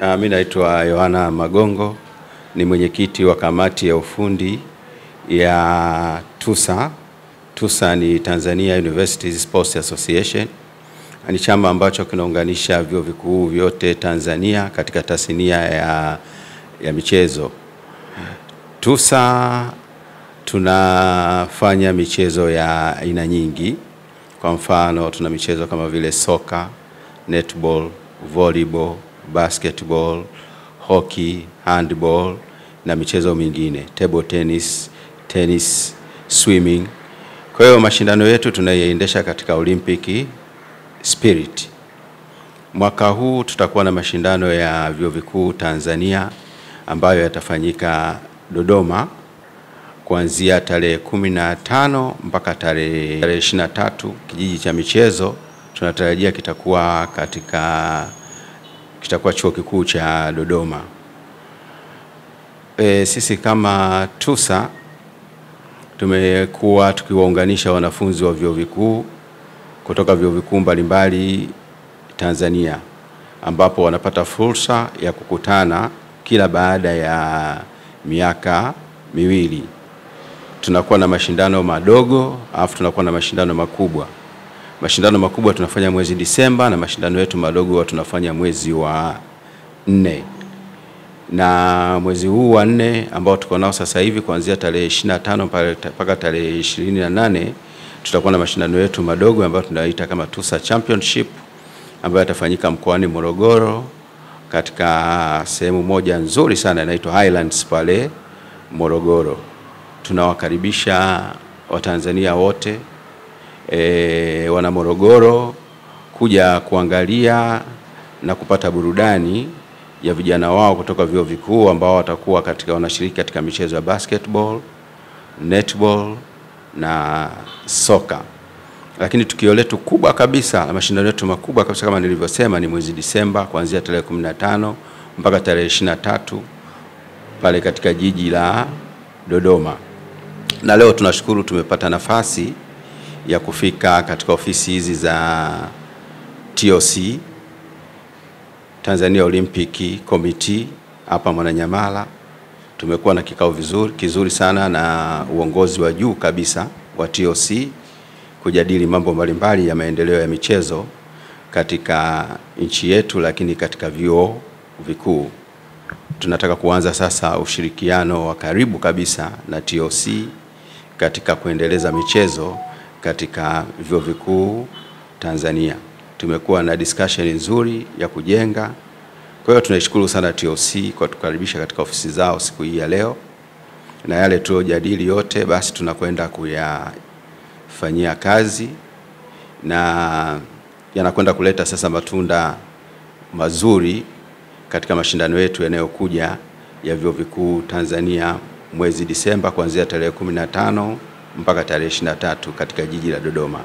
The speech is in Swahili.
Mimi naitwa Yohana Magongo, ni mwenyekiti wa kamati ya ufundi ya TUSA. TUSA ni Tanzania University Sports Association. Ni chama ambacho kinaunganisha vyuo vikuu vyote Tanzania katika tasnia ya michezo. TUSA tunafanya michezo ya aina nyingi. Kwa mfano tuna michezo kama vile soka, netball, volleyball, basketball, hockey, handball na michezo mingine, table tennis, swimming. Kwa hiyo mashindano yetu tunaiendesha katika Olympic spirit. Mwaka huu tutakuwa na mashindano ya vyuo vikuu Tanzania ambayo yatafanyika Dodoma kuanzia tarehe 15 mpaka tarehe 23. Kijiji cha michezo tunatarajia kitakuwa chuo kikuu cha Dodoma. Sisi kama TUSA tumekuwa tukiwaunganisha wanafunzi wa vyuo vikuu kutoka vyuo vikuu mbalimbali Tanzania, ambapo wanapata fursa ya kukutana kila baada ya miaka miwili. Tunakuwa na mashindano madogo, alafu tunakuwa na mashindano makubwa. Mashindano makubwa tunafanya mwezi Disemba na mashindano yetu madogo tunafanya mwezi wa 4. Na mwezi huu wa 4 ambao tuko nao sasa hivi kuanzia tarehe 25 mpaka tarehe 28 tutakuwa na mashindano yetu madogo ambayo tunaita kama TUSA Championship, ambayo yatafanyika mkoani Morogoro katika sehemu moja nzuri sana inaitwa Highlands pale Morogoro. Tunawakaribisha Watanzania wote wana Morogoro kuja kuangalia na kupata burudani ya vijana wao kutoka vyuo vikuu ambao watakuwa wanashiriki katika michezo ya basketball, netball na soka. Lakini tukio letu kubwa kabisa na mashindano yetu makubwa kabisa kama nilivyosema ni mwezi Disemba kuanzia tarehe 15 mpaka tarehe 23 pale katika jiji la Dodoma. Na leo tunashukuru tumepata nafasi ya kufika katika ofisi hizi za TOC, Tanzania Olympic Committee hapa Mwananyamala. Tumekuwa na kikao kizuri sana na uongozi wa juu kabisa wa TOC kujadili mambo mbalimbali ya maendeleo ya michezo katika nchi yetu, lakini katika vyuo vikuu. Tunataka kuanza sasa ushirikiano wa karibu kabisa na TOC katika kuendeleza michezo katika vyuo vikuu Tanzania. Tumekuwa na discussion nzuri ya kujenga. Kwa hiyo tunashukuru sana TOC kwa kutukaribisha katika ofisi zao siku hii ya leo. Na yale tuliyojadili yote basi tunakwenda kuyafanyia kazi na yanakwenda kuleta sasa matunda mazuri katika mashindano yetu yanayokuja ya vyuo vikuu Tanzania mwezi Disemba kuanzia tarehe 15 mpaka tarehe 23 katika jiji la Dodoma.